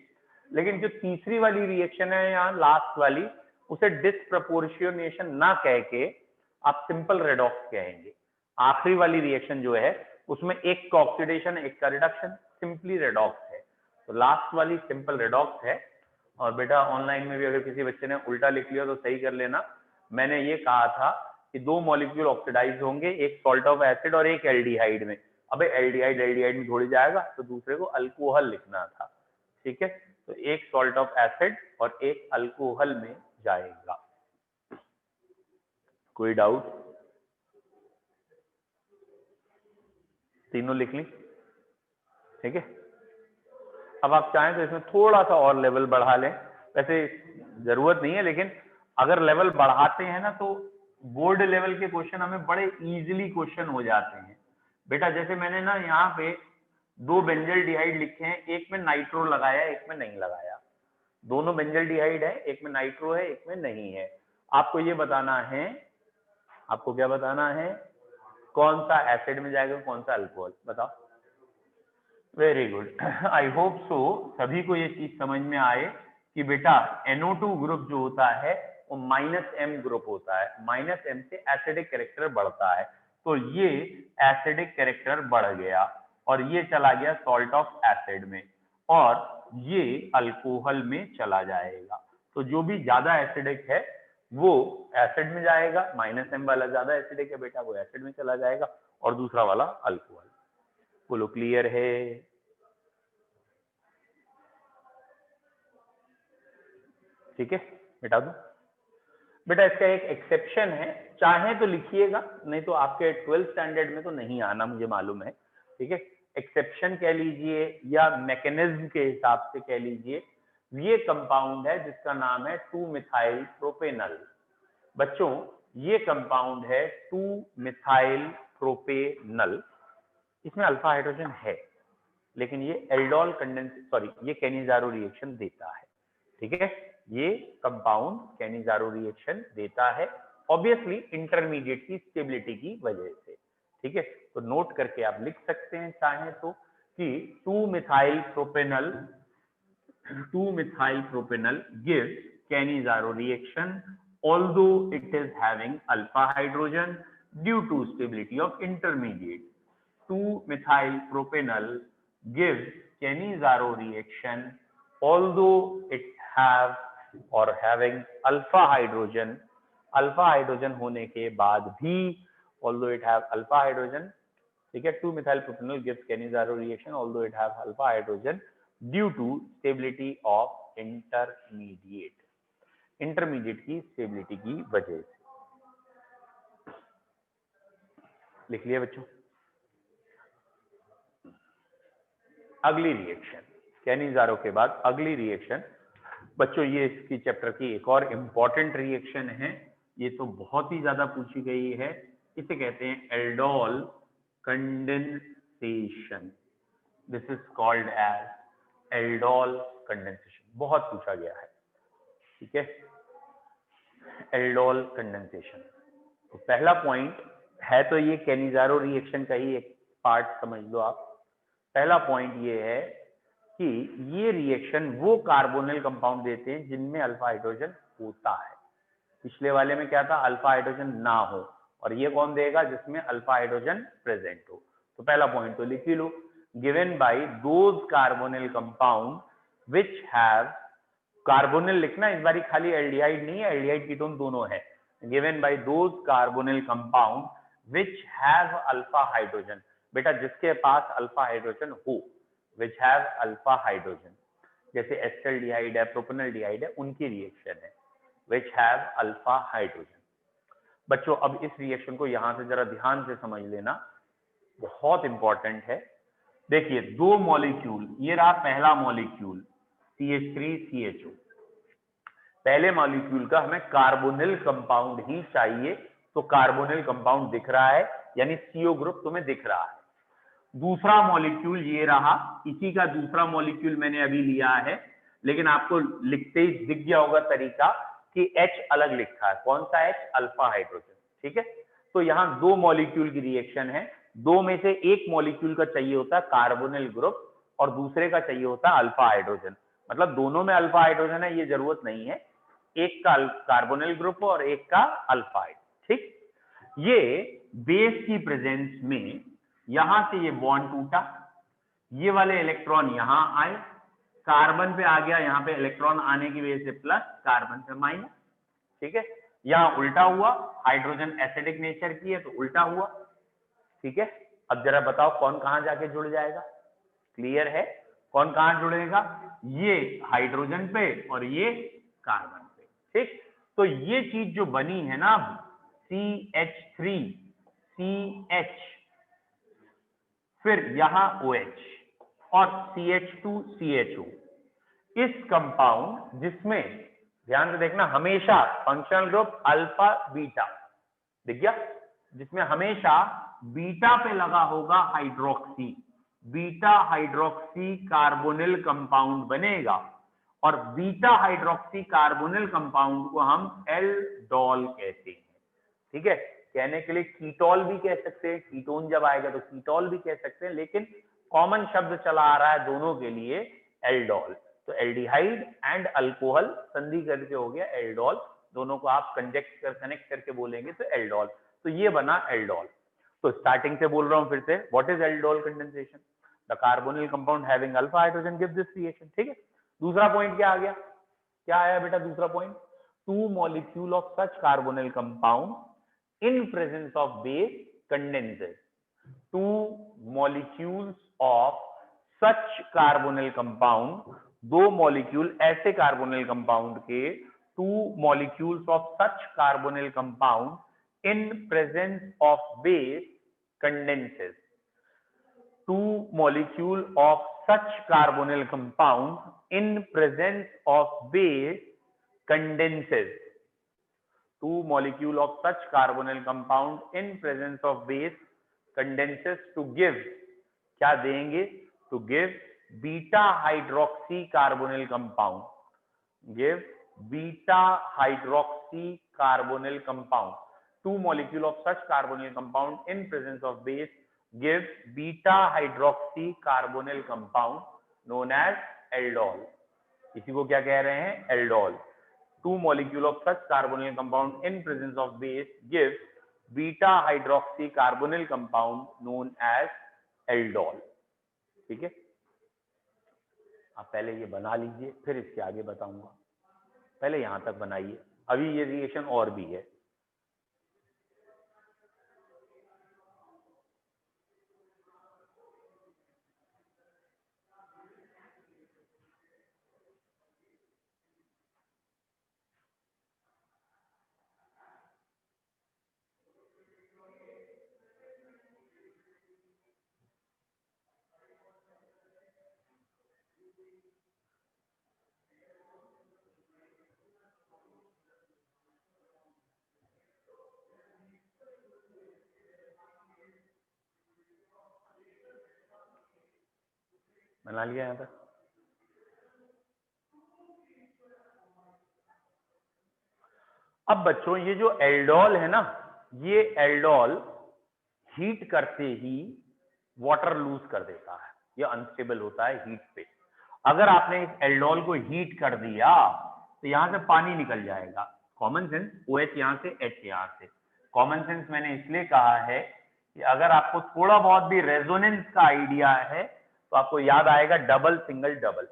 लेकिन जो तीसरी वाली रिएक्शन है यहाँ लास्ट वाली, उसे डिसप्रपोर्शनेशन ना कह के आप सिंपल रेडॉक्स कहेंगे। आखिरी वाली रिएक्शन जो है उसमें एक का ऑक्सीडेशन एक का रिडक्शन, सिंपली रेडॉक्स है। तो लास्ट वाली सिंपल रेडॉक्स है। और बेटा ऑनलाइन में भी अगर किसी बच्चे ने उल्टा लिख लिया तो सही कर लेना। मैंने ये कहा था कि दो मॉलिक्यूल ऑक्सीडाइज होंगे, एक सॉल्ट ऑफ एसिड और एक एल्डिहाइड में। अबे एल्डिहाइड में थोड़ी जाएगा, तो दूसरे को अल्कोहल लिखना था, ठीक है। तो एक सॉल्ट ऑफ एसिड और एक अल्कोहल में जाएगा। कोई डाउट? तीनों लिख ली, ठीक है। अब आप चाहें तो इसमें थोड़ा सा और लेवल बढ़ा लें, वैसे जरूरत नहीं है, लेकिन अगर लेवल बढ़ाते हैं ना तो बोर्ड लेवल के क्वेश्चन हमें बड़े इजीली क्वेश्चन हो जाते हैं। बेटा जैसे मैंने ना यहाँ पे दो बेंजल्डिहाइड लिखे हैं, एक में नाइट्रो लगाया एक में नहीं लगाया। दोनों बेंजल्डिहाइड है, एक में नाइट्रो है एक में नहीं है। आपको ये बताना है, आपको क्या बताना है, कौन सा एसिड में जाएगा कौन सा अल्कोहल, बताओ। Very good. I hope so सभी को ये चीज समझ में आए कि बेटा NO2 ग्रुप जो होता है वो -M ग्रुप होता है, -M से एसिडिक कैरेक्टर बढ़ता है, तो ये एसिडिक कैरेक्टर बढ़ गया और ये चला गया सॉल्ट ऑफ एसिड में और ये अल्कोहल में चला जाएगा। तो जो भी ज्यादा एसिडिक है वो एसिड में जाएगा, -M वाला ज्यादा एसिडिक है बेटा वो एसिड में चला जाएगा और दूसरा वाला अल्कोहल। बोलो क्लियर है? ठीक है, मिटा दो बेटा। इसका एक एक्सेप्शन है, चाहे तो लिखिएगा, नहीं तो आपके 12th स्टैंडर्ड में तो नहीं आना मुझे मालूम है। ठीक है, एक्सेप्शन कह लीजिए या मैकेनिज्म के हिसाब से कह लीजिए। ये कंपाउंड है जिसका नाम है 2-मिथाइल प्रोपेनल। बच्चों ये कंपाउंड है 2-मिथाइल प्रोपेनल। इसमें अल्फा हाइड्रोजन है लेकिन ये एल्डोल ये कैनिजारो रिएक्शन देता है। ठीक है, ये कंपाउंड कैनिजारो रिएक्शन देता है ऑब्वियसली इंटरमीडिएट की स्टेबिलिटी की वजह से। ठीक है, तो नोट करके आप लिख सकते हैं चाहे तो कि 2-मिथाइल propanal gives Cannizzaro reaction although it is having alpha hydrogen due to stability of intermediate. 2-methyl propanol gives Cannizzaro reaction although it have or having alpha hydrogen होने के बाद भी although it have alpha hydrogen, ठीक है, 2-methyl propanol gives Cannizzaro reaction although it have alpha hydrogen due to stability of intermediate की स्टेबिलिटी की वजह से। लिख लिया बच्चों? अगली रिएक्शन कैनिजारो के बाद अगली रिएक्शन बच्चों, ये इसकी चैप्टर की एक और इंपॉर्टेंट रिएक्शन है, ये तो बहुत ही ज्यादा पूछी गई है। इसे कहते हैं aldol condensation. This is called as aldol condensation, बहुत पूछा गया है। ठीक है, एल्डोल कंडेंसेशन। तो पहला पॉइंट है तो ये कैनिजारो रिएक्शन का ही एक पार्ट समझ लो आप। पहला पॉइंट ये है कि ये रिएक्शन वो कार्बोनिल कंपाउंड देते हैं जिनमें अल्फा हाइड्रोजन होता है। पिछले वाले में क्या था, अल्फा हाइड्रोजन ना हो, और ये कौन देगा, जिसमें अल्फा हाइड्रोजन प्रेजेंट हो। तो पहला पॉइंट तो लिख ही लो, given by those carbonyl compound which have, carbonyl लिखना इस बारी, खाली एल्डिहाइड नहीं है, एल्डिहाइड कीटोन दोनों है। Given by those carbonyl compound which have alpha hydrogen, बेटा जिसके पास अल्फा हाइड्रोजन हो, विच हैव अल्फा हाइड्रोजन, जैसे एस्टल्डिहाइड है, प्रोपेनल्डिहाइड है, उनकी रिएक्शन है विच हैव अल्फा हाइड्रोजन। बच्चों अब इस रिएक्शन को यहां से जरा ध्यान से समझ लेना, बहुत इंपॉर्टेंट है। देखिए दो मॉलिक्यूल, ये रहा पहला मॉलिक्यूल CH3CHO। पहले मॉलिक्यूल का हमें कार्बोनिल कंपाउंड ही चाहिए, तो कार्बोनिल कंपाउंड दिख रहा है, यानी CO ग्रुप तुम्हें दिख रहा है। दूसरा मॉलिक्यूल ये रहा, इसी का दूसरा मॉलिक्यूल मैंने अभी लिया है, लेकिन आपको लिखते ही दिख गया होगा तरीका कि H अलग लिखा है। कौन सा H? Alpha hydrogen. ठीक है, तो यहां दो मॉलिक्यूल की रिएक्शन है, दो में से एक मॉलिक्यूल का चाहिए होता है कार्बोनिल ग्रुप और दूसरे का चाहिए होता है अल्फा हाइड्रोजन। मतलब दोनों में अल्फा हाइड्रोजन है ये जरूरत नहीं है, एक का कार्बोनिल ग्रुप और एक का अल्फा हाइड्रोजन। ठीक, ये बेस की प्रेजेंस में यहां से ये बॉन्ड टूटा, ये वाले इलेक्ट्रॉन यहां आए, कार्बन पे आ गया, यहां पे इलेक्ट्रॉन आने की वजह से प्लस, कार्बन पे माइनस। ठीक है, यहां उल्टा हुआ, हाइड्रोजन एसिडिक नेचर की है तो उल्टा हुआ। ठीक है, अब जरा बताओ कौन कहां जाके जुड़ जाएगा? क्लियर है? कौन कहां जुड़ेगा? ये हाइड्रोजन पे और ये कार्बन पे। ठीक, तो ये चीज जो बनी है ना CH3CH, फिर यहां OH और CH2CHO, इस कंपाउंड जिसमें ध्यान से देखना हमेशा फंक्शनल ग्रुप अल्फा बीटा दिख गया, जिसमें हमेशा बीटा पे लगा होगा hydroxy, beta hydroxy carbonyl compound बनेगा और बीटा हाइड्रोक्सी कार्बोनिल कंपाउंड को हम एल्डोल कहते हैं। ठीक है, कहने के लिए कीटोल भी कह सकते हैं, कीटोन जब आएगा तो कीटोल भी कह सकते हैं, लेकिन कॉमन शब्द चला आ रहा है दोनों के लिए, एल्डोल। तो एल्डिहाइड एंड अल्कोहल संधि करके हो गया एल्डोल, दोनों को आप कनेक्ट करके बोलेंगे तो एल्डोल। तो ये बना एल्डोल। तो स्टार्टिंग से बोल रहा हूं फिर से, what is aldol condensation? The carbonyl compound having alpha hydrogen gives this reaction. ठीक है, दूसरा पॉइंट क्या आ गया, क्या आया बेटा दूसरा point? Two molecule of such carbonyl compound in presence of base condenses. Two molecules of such carbonyl compound, दो मॉलिक्यूल ऐसे कार्बोनिल कंपाउंड के, two molecules of such carbonyl compound in presence of base condenses. Two molecule of such carbonyl compound in presence of base condenses. Two molecule of such carbonyl compound in presence of base condenses to give, क्या देंगे? To give beta hydroxy carbonyl compound. Give beta hydroxy carbonyl compound. Two molecule of such carbonyl compound in presence of base gives beta hydroxy carbonyl compound known as aldol. इसी को क्या कह रहे हैं? Aldol. Two molecule of such carbonyl compound in presence of base gives beta hydroxy carbonyl compound known as aldol. ठीक है, आप पहले ये बना लीजिए, फिर इसके आगे बताऊंगा। पहले यहां तक बनाइए, अभी ये रिएक्शन और भी है। बना लिया यहां तक। अब बच्चों ये जो एल्डोल है ना, ये एल्डोल हीट करते ही वाटर लूज कर देता है, ये अनस्टेबल होता है हीट पे। अगर आपने इस एल्डोल को हीट कर दिया तो यहां से पानी निकल जाएगा। कॉमन सेंस, OH यहां से, H यहां से। कॉमन सेंस मैंने इसलिए कहा है कि अगर आपको थोड़ा बहुत भी रेजोनेंस का आइडिया है तो आपको याद आएगा डबल सिंगल डबल,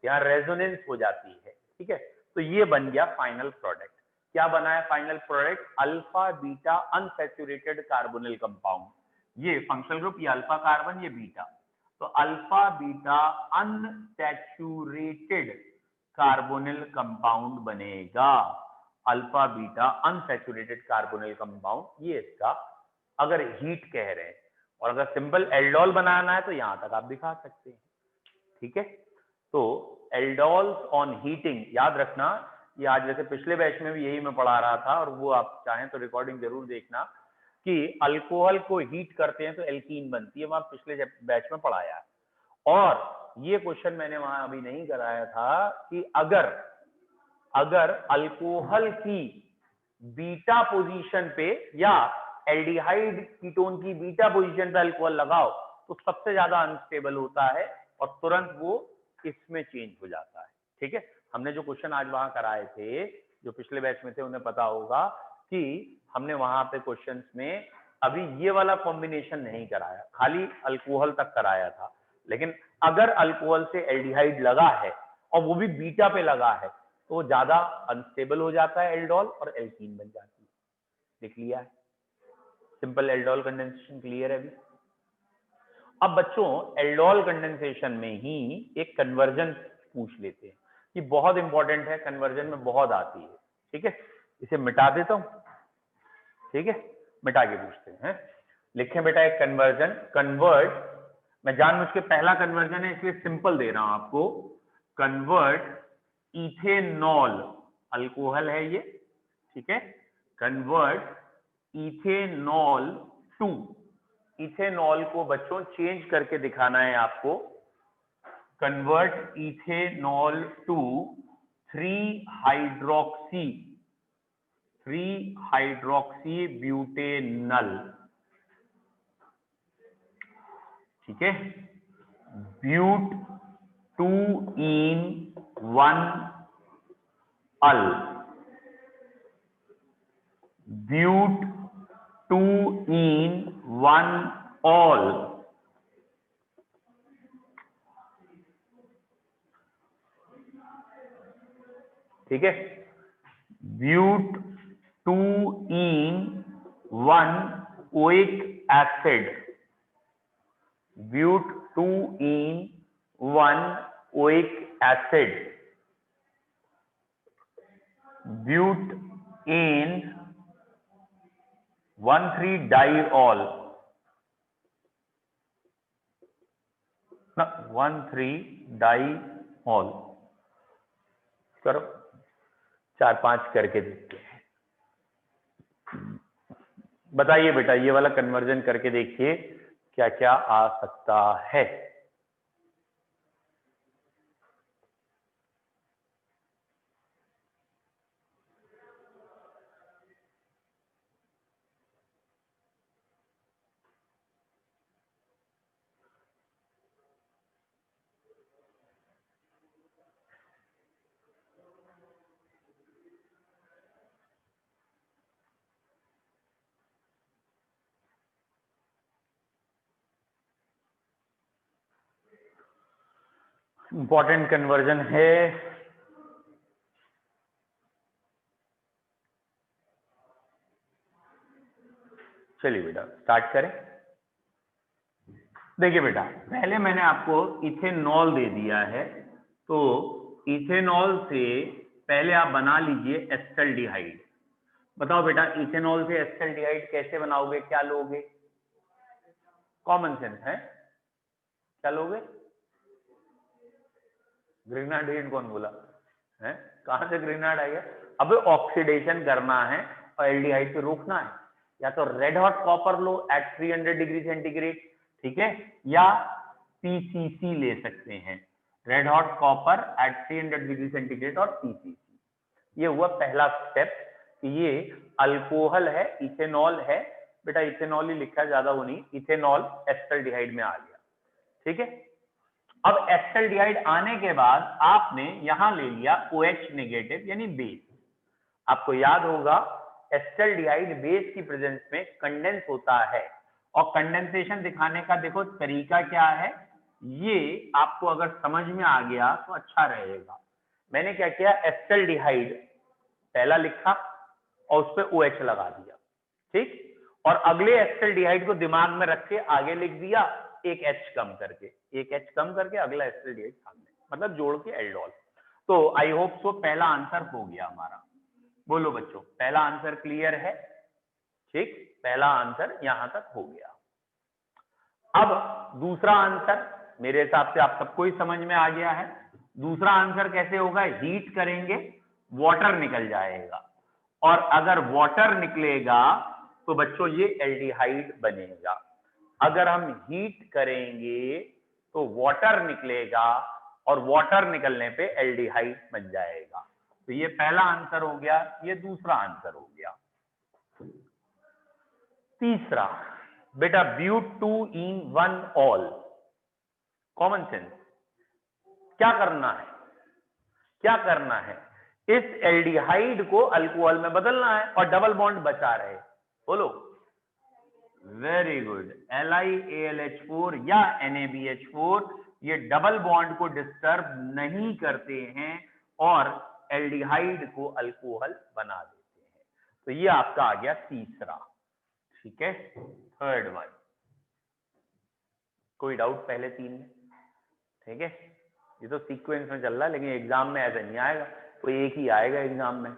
यहाँ रेजोनेंस हो जाती है। ठीक है, तो ये बन गया फाइनल प्रोडक्ट। क्या बना है final product? Alpha beta unsaturated carbonyl compound. ये फंक्शनल ग्रुप, ये अल्फा कार्बन, ये बीटा, तो alpha beta unsaturated carbonyl compound बनेगा। Alpha beta unsaturated carbonyl compound, ये इसका अगर हीट कह रहे हैं। और अगर सिंपल एल्डोल बनाना है तो यहां तक आप दिखा सकते हैं। ठीक है, तो एल्डोल्स ऑन हीटिंग, याद रखना, ये आज जैसे पिछले बैच में भी यही मैं पढ़ा रहा था, और वो आप चाहें तो रिकॉर्डिंग जरूर देखना, कि अल्कोहल को हीट करते हैं तो एल्कीन बनती है, वहां पिछले बैच में पढ़ाया है। और ये क्वेश्चन मैंने वहां अभी नहीं कराया था कि अगर अल्कोहल की बीटा पोजीशन पे या एल्डिहाइड कीटोन की बीटा पोजीशन पे अल्कोहल लगाओ तो सबसे ज्यादा अनस्टेबल होता है और तुरंत वो इसमें चेंज हो जाता है। ठीक है, हमने जो क्वेश्चन आज वहां कराए थे, जो पिछले बैच में थे, उन्हें पता होगा कि हमने वहां पे क्वेश्चंस में अभी ये वाला कॉम्बिनेशन नहीं कराया, खाली अल्कोहल तक कराया था। लेकिन अगर अल्कोहल से एल्डिहाइड लगा है और वो भी बीटा पे लगा है तो ज्यादा अनस्टेबल हो जाता है एल्डोल और एल्कीन बन जाती है। देख लिया है, सिंपल एल्डोल कंडेंसेशन क्लियर है अभी। अब बच्चों एल्डोल कंडेंसेशन में ही एक कन्वर्जन पूछ लेते हैं, ये बहुत इंपॉर्टेंट है, कन्वर्जन में बहुत आती है। ठीक है, इसे मिटा देता हूं। ठीक है, मिटा के पूछते हैं। लिखें बेटा एक कन्वर्जन, कन्वर्ट, मैं जानबूझ के पहला कन्वर्जन है इसलिए सिंपल दे रहा हूं आपको, कन्वर्ट इथेनॉल, अल्कोहल है ये, ठीक है, कन्वर्ट इथेनॉल टू, इथेनॉल को बच्चों चेंज करके दिखाना है आपको, convert ethanol to 3 hydroxy butanal. ठीक है, but 2 ene 1 Al, ब्यूट 2 ene 1 ol, ठीक है। But 2 ene 1 oic acid, but 2 ene 1 oic acid, but ene 1,3 diol, 1,3 diol. करो 4-5 करके देखते हैं। बताइए बेटा, ये वाला कन्वर्जन करके देखिए क्या क्या आ सकता है। इंपॉर्टेंट कन्वर्जन है। चलिए बेटा स्टार्ट करें। देखिए बेटा, पहले मैंने आपको इथेनॉल दे दिया है, तो इथेनॉल से पहले आप बना लीजिए एस्टल्डिहाइड। बताओ बेटा, इथेनॉल से एस्टल्डिहाइड कैसे बनाओगे, क्या लोगे? कॉमन सेंस है, क्या लोगे? ग्रेनाडाइड कौन बोला है? कहां से ग्रेनाड आएगा? अब ऑक्सीडेशन करना है और एल्डिहाइड को रोकना है, या तो रेड हॉट कॉपर लो एट 300 डिग्री सेंटीग्रेड, ठीक है, या पीसीसी ले सकते हैं, red hot copper at 300 degree centigrade और पीसीसी। ये हुआ पहला स्टेप कि ये अल्कोहल है, इथेनॉल है बेटा, इथेनॉल ही लिखा, ज्यादा वो नहीं, इथेनॉल एस्टल्डिहाइड में आ गया, ठीक है। अब एस्टल्डिहाइड आने के बाद आपने यहां ले लिया OH नेगेटिव यानी बेस। आपको याद होगा एस्टल्डिहाइड बेस की प्रेजेंस में कंडेंस होता है, और कंडेंसेशन दिखाने का देखो तरीका क्या है, ये आपको अगर समझ में आ गया तो अच्छा रहेगा। मैंने क्या किया, एस्टल्डिहाइड पहला लिखा और उस पर OH लगा दिया, ठीक, और अगले एस्टल्डिहाइड को दिमाग में रख के आगे लिख दिया एक H कम करके, एक H कम करके अगला एस्टल्डिहाइड सामने, मतलब जोड़ के एल्डोल। तो आई होप सो पहला आंसर हो गया हमारा। बोलो बच्चों, पहला आंसर क्लियर है? ठीक, पहला आंसर यहां तक हो गया। अब दूसरा आंसर मेरे हिसाब से आप सबको ही समझ में आ गया है। दूसरा आंसर कैसे होगा, हीट करेंगे वाटर निकल जाएगा, और अगर वाटर निकलेगा तो बच्चों ये एल्डिहाइड बनेगा। अगर हम हीट करेंगे तो वाटर निकलेगा, और वाटर निकलने पे एल्डिहाइड बन जाएगा। तो ये पहला आंसर हो गया, ये दूसरा आंसर हो गया। तीसरा बेटा, but 2 ene 1 ol, common sense. क्या करना है, क्या करना है, इस एल्डिहाइड को अल्कोहल में बदलना है और डबल बॉन्ड बचा रहे। बोलो, वेरी गुड, LiAlH4 या NaBH4 ये डबल बॉन्ड को डिस्टर्ब नहीं करते हैं और एल्डिहाइड को अल्कोहल बना देते हैं। तो ये आपका आ गया तीसरा, ठीक है। थर्ड वन, कोई डाउट पहले तीन में? ठीक है, ये तो सीक्वेंस में चल रहा है, लेकिन एग्जाम में ऐसा नहीं आएगा, कोई एक ही आएगा एग्जाम में,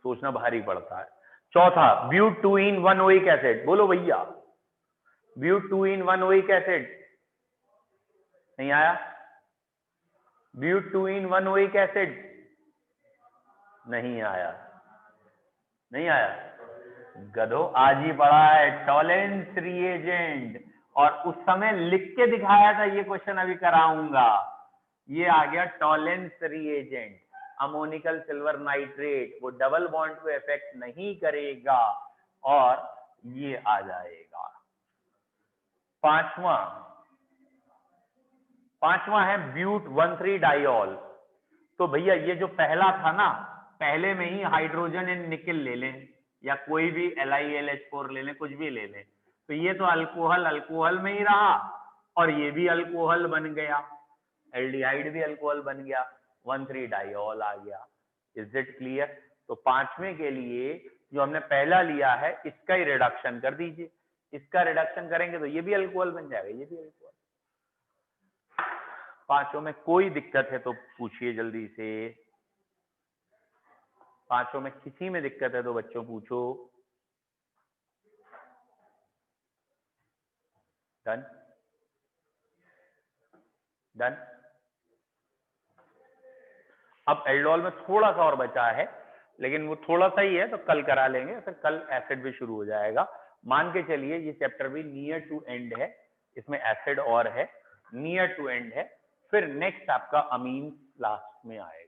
सोचना भारी पड़ता है। चौथा, ब्यूट 2 इन 1 ओइक एसिड, बोलो भैया, ब्यूट 2 इन 1 ओइक एसिड, नहीं आया? ब्यूट 2 इन 1 ओइक एसिड, नहीं आया, नहीं आया, गधो आज ही पढ़ा है, टॉलेंस रिएजेंट, और उस समय लिख के दिखाया था, ये क्वेश्चन अभी कराऊंगा। ये आ गया Tollens reagent, ammoniacal silver nitrate, वो डबल बॉन्ड को इफेक्ट नहीं करेगा और ये आ जाएगा। 5वां है ब्यूट 1,3 डाइऑल। तो भैया ये जो पहला था ना, पहले में ही हाइड्रोजन एंड निकल ले लें या कोई भी LiLH4 ले लें, कुछ भी ले लें, तो ये तो अल्कोहल अल्कोहल में ही रहा और ये भी अल्कोहल बन गया, एल्डिहाइड भी अल्कोहल बन गया, 1,3 डाइऑल आ गया। Is it clear? तो 5वें के लिए जो हमने पहला लिया है इसका ही रिडक्शन कर दीजिए, इसका रिडक्शन करेंगे तो ये भी अल्कोहल बन जाएगा, ये भी अल्कोहल। 5 में कोई दिक्कत है तो पूछिए जल्दी से, 5 में किसी में दिक्कत है तो बच्चों पूछो। Done done. अब एल्डोल में थोड़ा सा और बचा है, लेकिन वो थोड़ा सा ही है तो कल करा लेंगे, फिर कल एसिड भी शुरू हो जाएगा। मान के चलिए ये चैप्टर भी नियर टू एंड है, इसमें एसिड और है, नियर टू एंड है, फिर नेक्स्ट आपका अमीन लास्ट में आएगा।